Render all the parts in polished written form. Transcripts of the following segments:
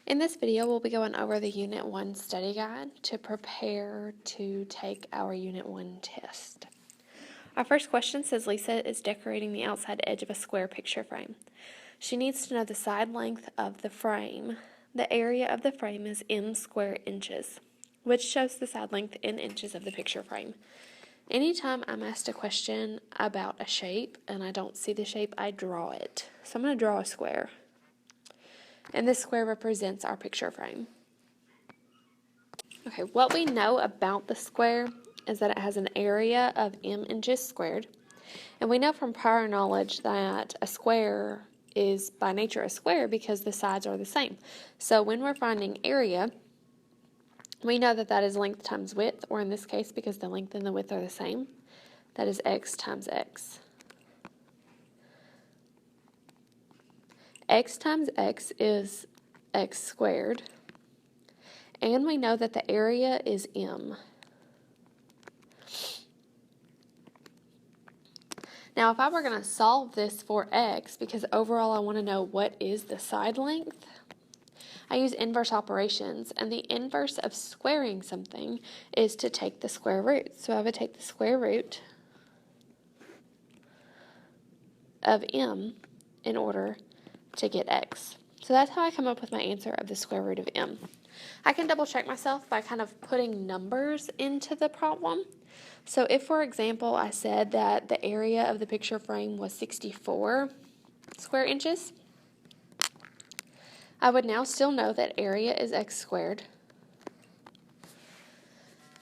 In this video, we'll be going over the Unit 1 study guide to prepare to take our Unit 1 test. Our first question says Lisa is decorating the outside edge of a square picture frame. She needs to know the side length of the frame. The area of the frame is m square inches, which shows the side length in inches of the picture frame. Anytime I'm asked a question about a shape and I don't see the shape, I draw it. So I'm going to draw a square. And this square represents our picture frame. Okay, what we know about the square is that it has an area of m inches squared. And we know from prior knowledge that a square is by nature a square because the sides are the same. So when we're finding area, we know that that is length times width, or in this case, because the length and the width are the same, that is x times x. X times x is x squared, and we know that the area is m. Now, if I were going to solve this for x, because overall I want to know what is the side length, I use inverse operations, and the inverse of squaring something is to take the square root. So I would take the square root of m in order to get x. So that's how I come up with my answer of the square root of m. I can double check myself by kind of putting numbers into the problem. So if, for example, I said that the area of the picture frame was 64 square inches, I would now still know that area is x squared.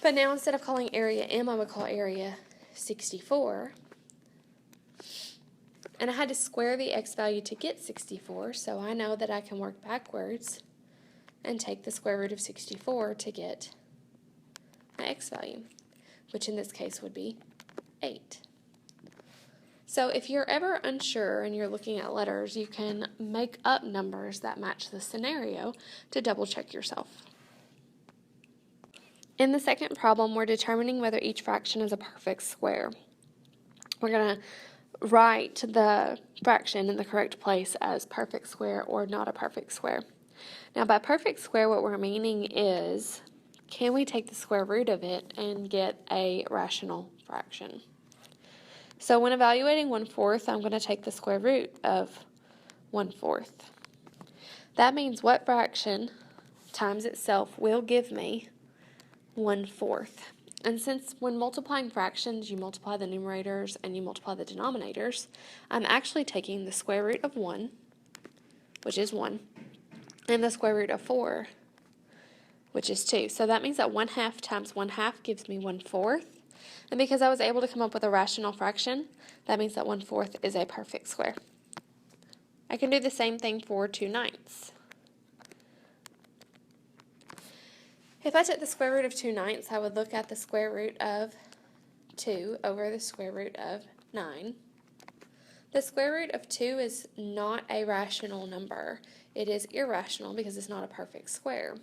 But now instead of calling area m, I would call area 64. And I had to square the x value to get 64, so I know that I can work backwards and take the square root of 64 to get my x value, which in this case would be 8. So if you're ever unsure and you're looking at letters, you can make up numbers that match the scenario to double check yourself. In the second problem, we're determining whether each fraction is a perfect square. We're going to write the fraction in the correct place as perfect square or not a perfect square. Now, by perfect square, what we're meaning is, can we take the square root of it and get a rational fraction? So when evaluating 1/4, I'm going to take the square root of 1/4. That means what fraction times itself will give me 1/4. And since when multiplying fractions, you multiply the numerators and you multiply the denominators, I'm actually taking the square root of 1, which is 1, and the square root of 4, which is 2. So that means that 1/2 times 1/2 gives me 1/4. And because I was able to come up with a rational fraction, that means that 1/4 is a perfect square. I can do the same thing for 2/9. If I took the square root of 2/9, I would look at the square root of 2 over the square root of 9. The square root of 2 is not a rational number. It is irrational because it's not a perfect square.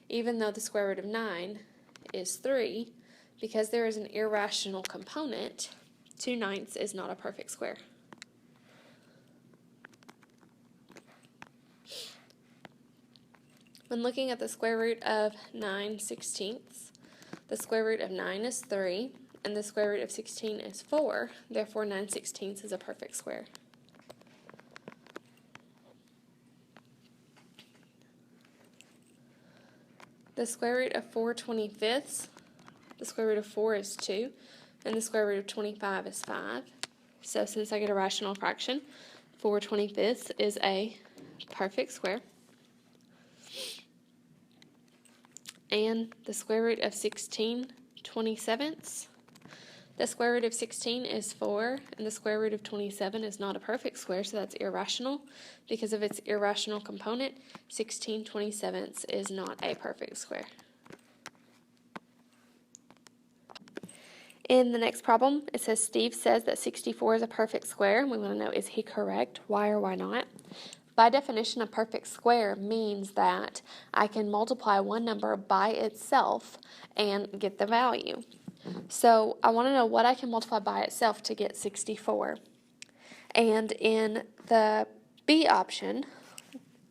Even though the square root of 9 is 3, because there is an irrational component, 2/9 is not a perfect square. When looking at the square root of 9/16, the square root of 9 is 3, and the square root of 16 is 4. Therefore, 9/16 is a perfect square. The square root of 4/25, the square root of 4 is 2, and the square root of 25 is 5. So since I get a rational fraction, 4/25 is a perfect square. And the square root of 16/27, the square root of 16 is 4, and the square root of 27 is not a perfect square, so that's irrational. Because of its irrational component, 16/27 is not a perfect square. In the next problem, it says Steve says that 64 is a perfect square, and we want to know, is he correct? Why or why not? By definition, a perfect square means that I can multiply one number by itself and get the value. So I want to know what I can multiply by itself to get 64. And in the B option,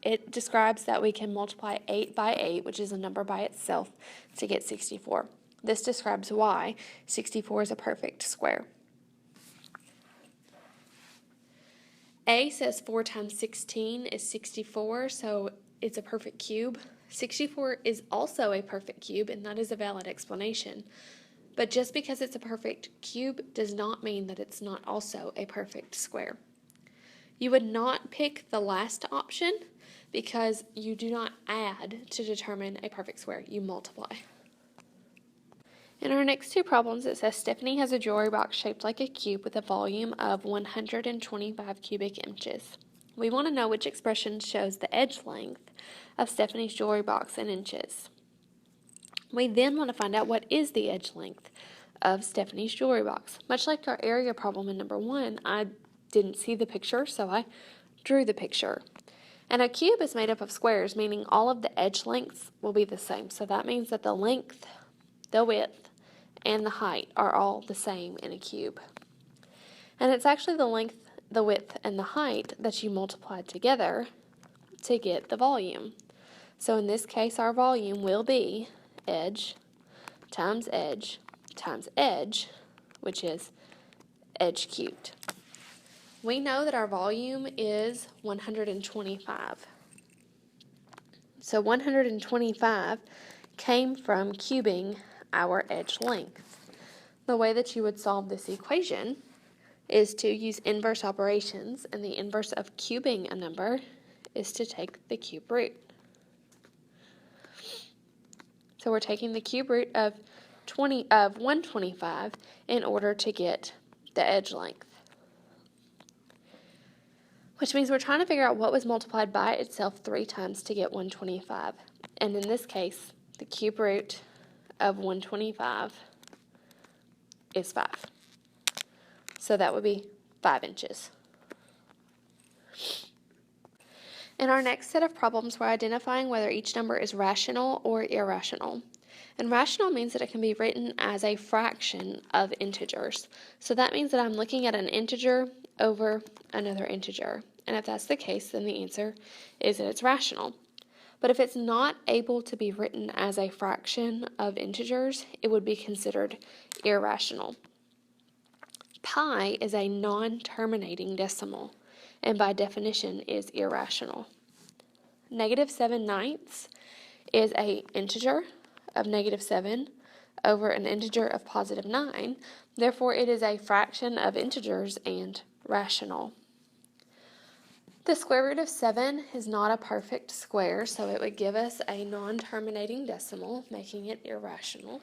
It describes that we can multiply 8 by 8, which is a number by itself, to get 64. This describes why 64 is a perfect square. A says 4 times 16 is 64, so it's a perfect cube. 64 is also a perfect cube, and that is a valid explanation. But just because it's a perfect cube does not mean that it's not also a perfect square. You would not pick the last option because you do not add to determine a perfect square. You multiply. In our next two problems, it says Stephanie has a jewelry box shaped like a cube with a volume of 125 cubic inches. We want to know which expression shows the edge length of Stephanie's jewelry box in inches. We then want to find out what is the edge length of Stephanie's jewelry box. Much like our area problem in number 1, I didn't see the picture, so I drew the picture. And a cube is made up of squares, meaning all of the edge lengths will be the same. So that means that the length, the width, and the height are all the same in a cube. And it's actually the length, the width, and the height that you multiply together to get the volume. So in this case, our volume will be edge times edge times edge, which is edge cubed. We know that our volume is 125. So 125 came from cubing our edge length. The way that you would solve this equation is to use inverse operations, and the inverse of cubing a number is to take the cube root. So we're taking the cube root of 125 in order to get the edge length. Which means we're trying to figure out what was multiplied by itself 3 times to get 125. And in this case, the cube root of 125 is 5. So that would be 5 inches. In our next set of problems, we're identifying whether each number is rational or irrational. And rational means that it can be written as a fraction of integers. So that means that I'm looking at an integer over another integer. And if that's the case, then the answer is that it's rational. But if it's not able to be written as a fraction of integers, it would be considered irrational. Pi is a non-terminating decimal, and by definition is irrational. -7/9 is an integer of -7 over an integer of +9. Therefore, it is a fraction of integers and rational. The square root of 7 is not a perfect square, so it would give us a non-terminating decimal, making it irrational.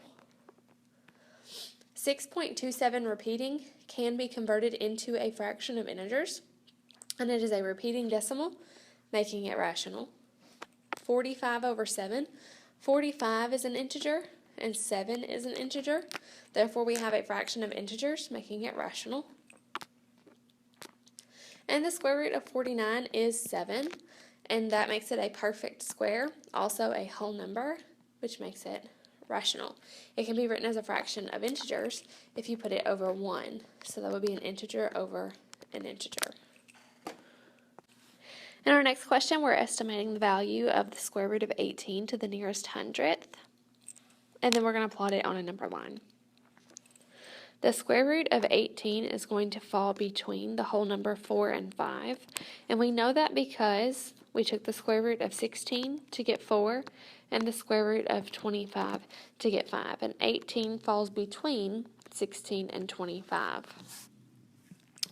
6.27 repeating can be converted into a fraction of integers, and it is a repeating decimal, making it rational. 45/7. 45 is an integer, and 7 is an integer. Therefore, we have a fraction of integers, making it rational. And the square root of 49 is 7, and that makes it a perfect square, also a whole number, which makes it rational. It can be written as a fraction of integers if you put it over 1, so that would be an integer over an integer. In our next question, we're estimating the value of the square root of 18 to the nearest hundredth, and then we're going to plot it on a number line. The square root of 18 is going to fall between the whole number 4 and 5, and we know that because we took the square root of 16 to get 4 and the square root of 25 to get 5, and 18 falls between 16 and 25.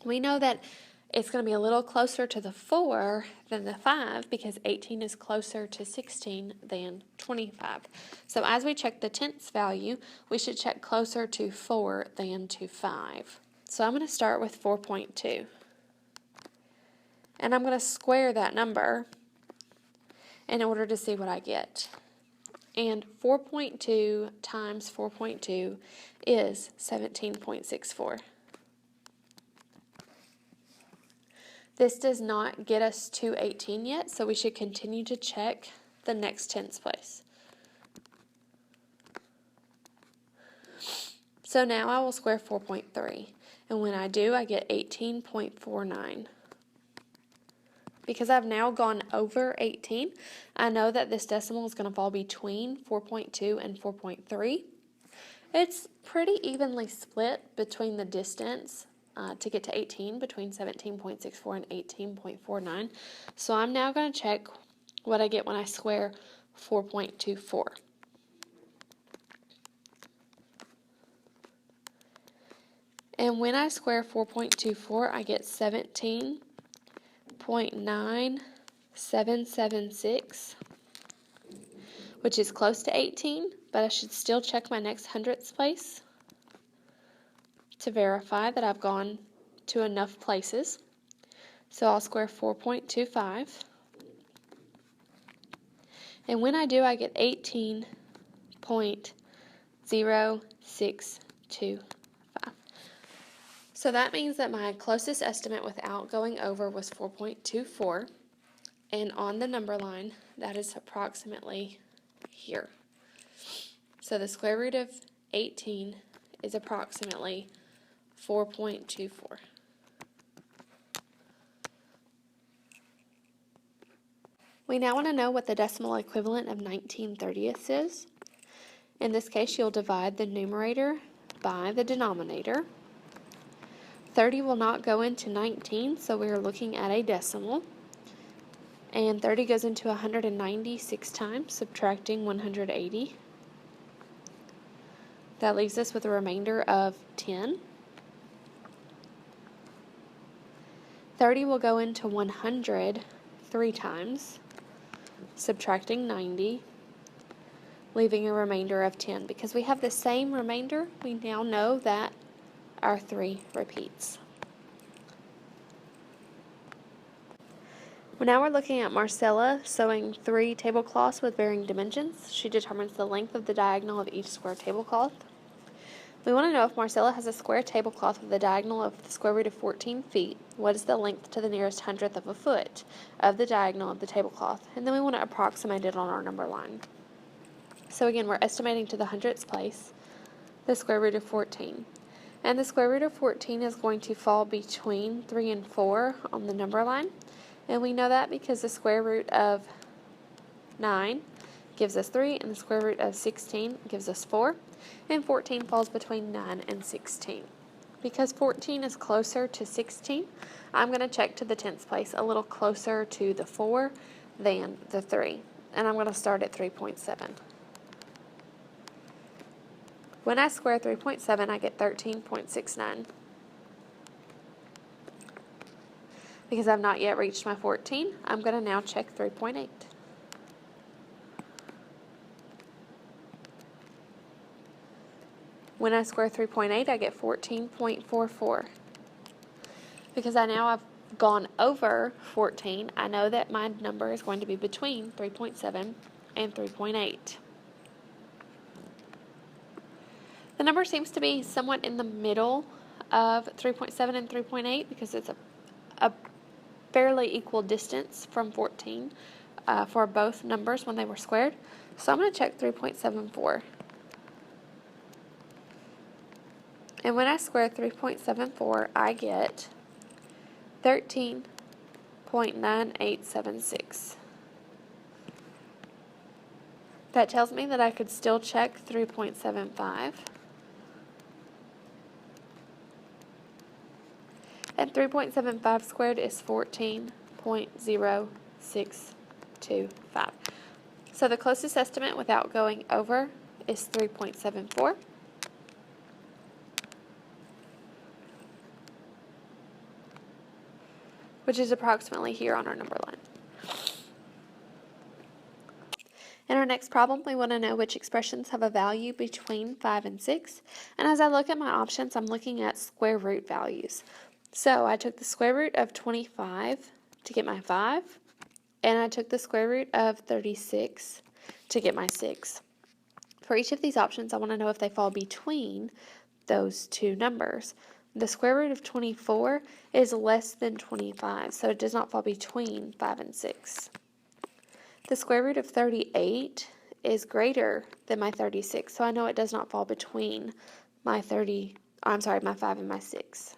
We know that it's going to be a little closer to the 4 than the 5 because 18 is closer to 16 than 25. So as we check the tenths value, we should check closer to 4 than to 5. So I'm going to start with 4.2. And I'm going to square that number in order to see what I get. And 4.2 times 4.2 is 17.64. This does not get us to 18 yet, so we should continue to check the next tens place. So now I will square 4.3, and when I do, I get 18.49. because I've now gone over 18, I know that this decimal is going to fall between 4.2 and 4.3. It's pretty evenly split between the distance to get to 18 between 17.64 and 18.49. So I'm now going to check what I get when I square 4.24. And when I square 4.24, I get 17.9776, which is close to 18, but I should still check my next hundredths place to verify that I've gone to enough places. So I'll square 4.25. And when I do, I get 18.0625. So that means that my closest estimate without going over was 4.24. And on the number line, that is approximately here. So the square root of 18 is approximately 4.24. We now want to know what the decimal equivalent of 19/30ths is. In this case, you'll divide the numerator by the denominator. 30 will not go into 19, so we are looking at a decimal. And 30 goes into 196 times, subtracting 180. That leaves us with a remainder of 10. 30 will go into 100 3 times, subtracting 90, leaving a remainder of 10. Because we have the same remainder, we now know that our 3 repeats. Well, now we're looking at Marcella sewing 3 tablecloths with varying dimensions. She determines the length of the diagonal of each square tablecloth. We want to know if Marcella has a square tablecloth with a diagonal of the square root of 14 feet, what is the length to the nearest hundredth of a foot of the diagonal of the tablecloth? And then we want to approximate it on our number line. So again, we're estimating to the hundredths place the square root of 14. And the square root of 14 is going to fall between 3 and 4 on the number line. And we know that because the square root of 9 gives us 3, and the square root of 16 gives us 4. And 14 falls between 9 and 16. Because 14 is closer to 16, I'm going to check to the tenths place a little closer to the 4 than the 3. And I'm going to start at 3.7. When I square 3.7, I get 13.69. Because I've not yet reached my 14, I'm going to now check 3.8. When I square 3.8, I get 14.44. Because I've gone over 14, I know that my number is going to be between 3.7 and 3.8. The number seems to be somewhat in the middle of 3.7 and 3.8 because it's a fairly equal distance from 14 for both numbers when they were squared. So I'm going to check 3.74. And when I square 3.74, I get 13.9876. That tells me that I could still check 3.75. And 3.75 squared is 14.0625. So the closest estimate without going over is 3.74. Which is approximately here on our number line. In our next problem, we want to know which expressions have a value between 5 and 6. And as I look at my options, I'm looking at square root values. So I took the square root of 25 to get my 5, and I took the square root of 36 to get my 6. For each of these options, I want to know if they fall between those two numbers. The square root of 24 is less than 25, so it does not fall between 5 and 6. The square root of 38 is greater than my 36, so I know it does not fall between my 5 and my 6.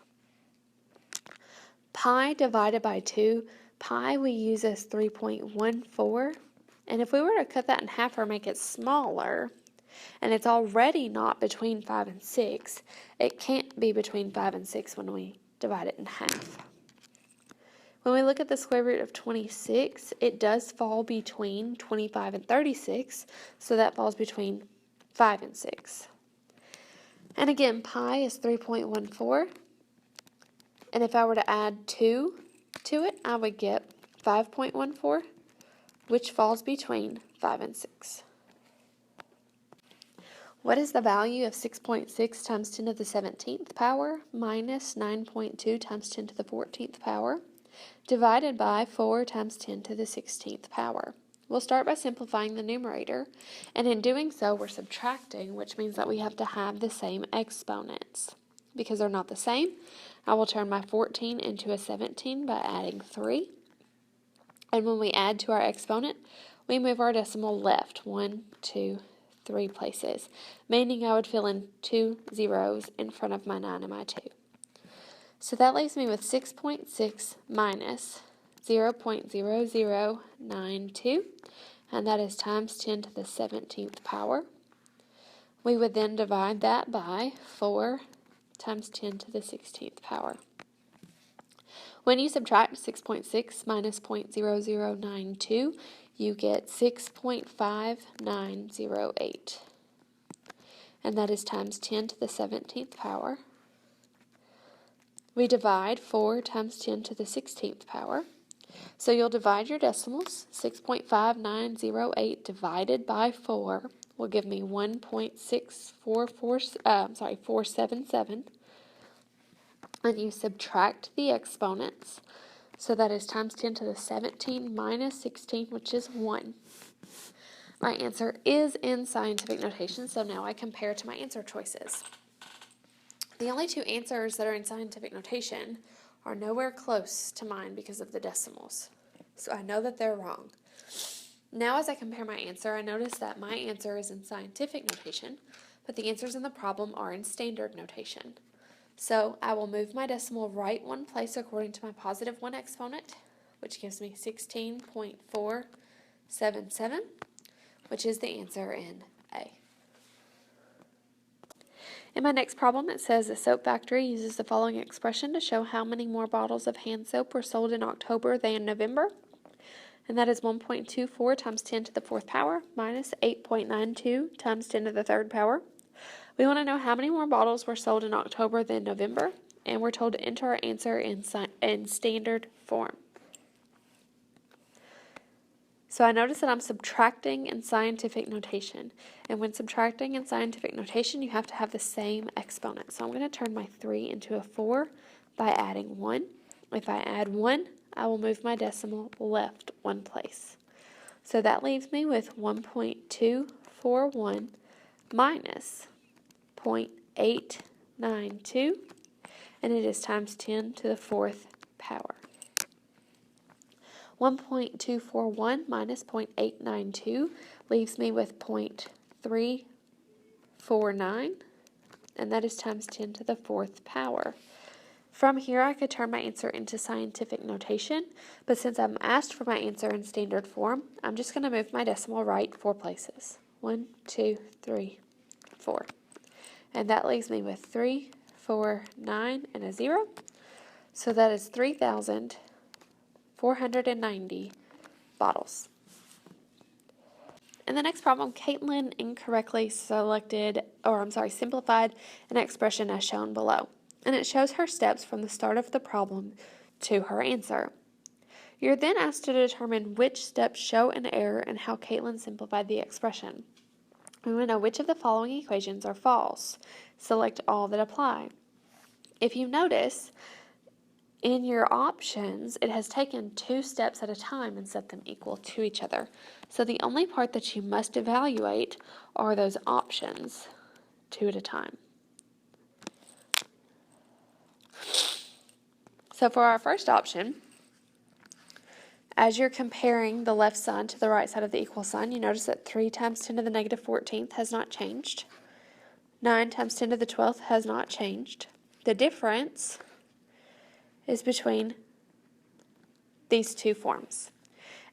Pi divided by 2 pi we use as 3.14, and if we were to cut that in half or make it smaller, and it's already not between 5 and 6, it can't be between 5 and 6 when we divide it in half. When we look at the square root of 26, it does fall between 25 and 36, so that falls between 5 and 6. And again, pi is 3.14, and if I were to add 2 to it, I would get 5.14, which falls between 5 and 6. What is the value of 6.6 times 10 to the 17th power minus 9.2 times 10 to the 14th power divided by 4 times 10 to the 16th power? We'll start by simplifying the numerator, and in doing so, we're subtracting, which means that we have to have the same exponents. Because they're not the same, I will turn my 14 into a 17 by adding 3. And when we add to our exponent, we move our decimal left 1, 2, 3 places, meaning I would fill in 2 zeros in front of my 9 and my 2. So that leaves me with 6.6 minus 0.0092, and that is times 10 to the 17th power. We would then divide that by 4 times 10 to the 16th power. When you subtract 6.6 minus 0.0092, you get 6.5908. And that is times 10 to the 17th power. We divide 4 times 10 to the 16th power. So you'll divide your decimals. 6.5908 divided by 4 will give me 477. And you subtract the exponents. So that is times 10 to the 17 minus 16, which is 1. My answer is in scientific notation, so now I compare to my answer choices. The only two answers that are in scientific notation are nowhere close to mine because of the decimals. So I know that they're wrong. Now as I compare my answer, I notice that my answer is in scientific notation, but the answers in the problem are in standard notation. So I will move my decimal right one place according to my positive 1 exponent, which gives me 16.477, which is the answer in A. In my next problem, it says a soap factory uses the following expression to show how many more bottles of hand soap were sold in October than November. And that is 1.24 times 10 to the 4th power minus 8.92 times 10 to the 3rd power. We want to know how many more bottles were sold in October than November, and we're told to enter our answer in standard form. So I notice that I'm subtracting in scientific notation. And when subtracting in scientific notation, you have to have the same exponent. So I'm going to turn my 3 into a 4 by adding 1. If I add 1, I will move my decimal left one place. So that leaves me with 1.241 minus 0.892, and it is times 10 to the 4th power. 1.241 minus 0.892 leaves me with 0.349, and that is times 10 to the 4th power. From here, I could turn my answer into scientific notation, but since I'm asked for my answer in standard form, I'm just going to move my decimal right 4 places. 1, 2, 3, 4. And that leaves me with 3, 4, 9, and a 0. So that is 3,490 bottles. In the next problem, Caitlin incorrectly simplified an expression as shown below. And it shows her steps from the start of the problem to her answer. You're then asked to determine which steps show an error and how Caitlin simplified the expression. We want to know which of the following equations are false. Select all that apply. If you notice, in your options, it has taken 2 steps at a time and set them equal to each other. So the only part that you must evaluate are those options 2 at a time. So for our first option, as you're comparing the left side to the right side of the equal sign, you notice that 3 times 10 to the negative 14th has not changed. 9 times 10 to the 12th has not changed. The difference is between these two forms.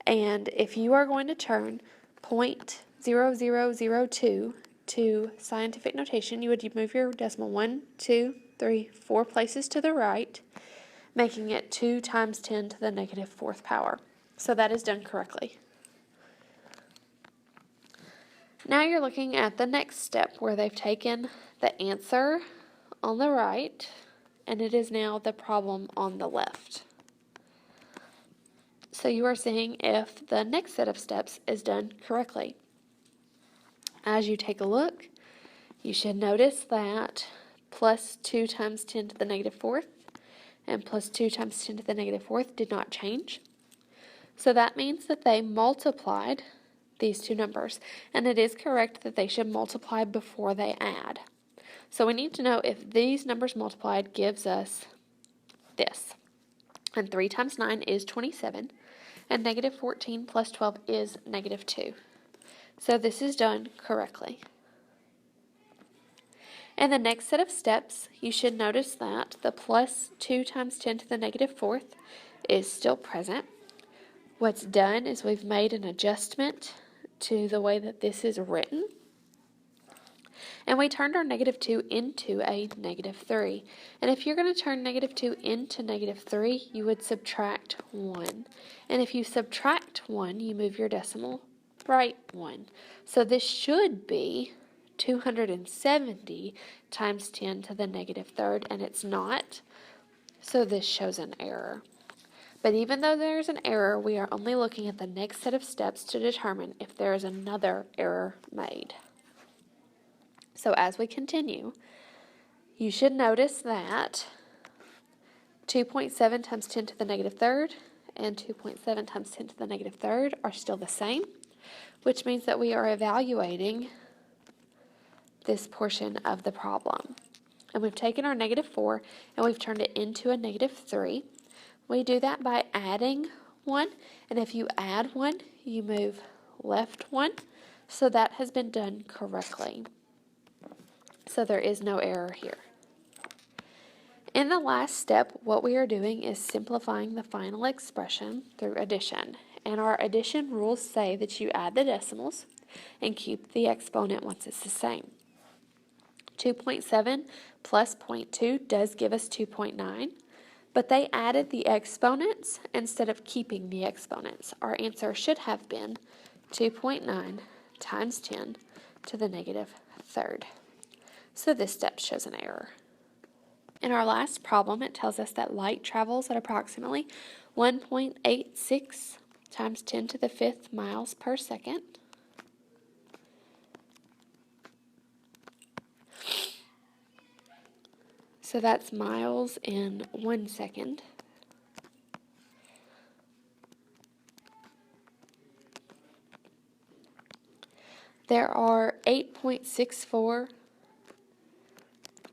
And if you are going to turn 0.0002 to scientific notation, you would move your decimal 1, 2, 3, 4 places to the right, making it 2 times 10 to the negative 4th power. So that is done correctly. Now you're looking at the next step where they've taken the answer on the right and it is now the problem on the left. So you are seeing if the next set of steps is done correctly. As you take a look, you should notice that plus 2 times 10 to the negative 4th and plus 2 times 10 to the negative 4th did not change. So that means that they multiplied these two numbers, and it is correct that they should multiply before they add. So we need to know if these numbers multiplied gives us this. And 3 times 9 is 27, and negative 14 plus 12 is negative 2. So this is done correctly. In the next set of steps, you should notice that the plus 2 times 10 to the negative 4th is still present. What's done is we've made an adjustment to the way that this is written. And we turned our negative 2 into a negative 3. And if you're going to turn negative 2 into negative 3, you would subtract 1. And if you subtract 1, you move your decimal right 1. So this should be 270 times 10 to the negative 3rd, and it's not. So this shows an error. But even though there's an error, we are only looking at the next set of steps to determine if there is another error made. So as we continue, you should notice that 2.7 times 10 to the negative 3rd and 2.7 times 10 to the negative 3rd are still the same, which means that we are evaluating this portion of the problem. And we've taken our negative 4 and we've turned it into a negative 3. We do that by adding 1, and if you add 1, you move left 1, so that has been done correctly. So there is no error here. In the last step, what we are doing is simplifying the final expression through addition, and our addition rules say that you add the decimals and keep the exponent once it's the same. 2.7 plus 0.2 does give us 2.9. But they added the exponents instead of keeping the exponents. Our answer should have been 2.9 times 10 to the negative 3rd. So this step shows an error. In our last problem, it tells us that light travels at approximately 1.86 times 10 to the 5th miles per second. So that's miles in 1 second. There are 8.64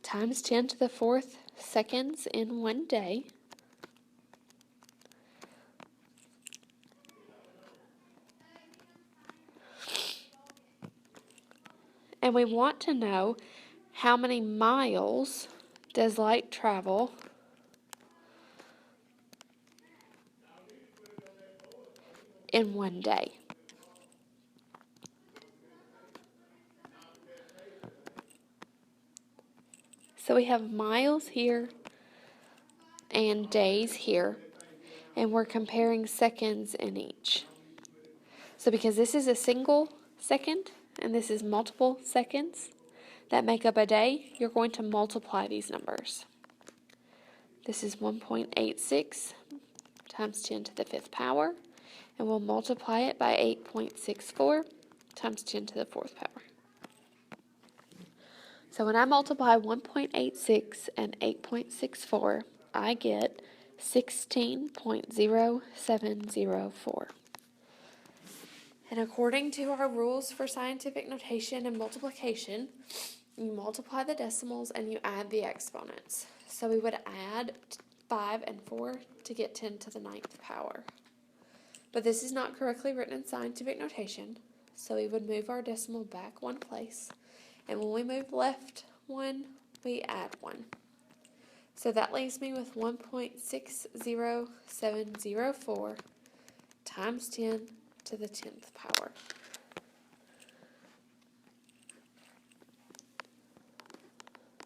times 10 to the 4th seconds in 1 day. And we want to know how many miles does light travel in 1 day. So we have miles here and days here, and we're comparing seconds in each. So because this is a single second and this is multiple seconds that make up a day, you're going to multiply these numbers. This is 1.86 times 10 to the 5th power, and we'll multiply it by 8.64 times 10 to the 4th power. So when I multiply 1.86 and 8.64, I get 16.0704. And according to our rules for scientific notation and multiplication, you multiply the decimals and you add the exponents. So we would add 5 and 4 to get 10 to the 9th power. But this is not correctly written in scientific notation, so we would move our decimal back 1 place. And when we move left 1, we add 1. So that leaves me with 1.60704 times 10 to the 10th power.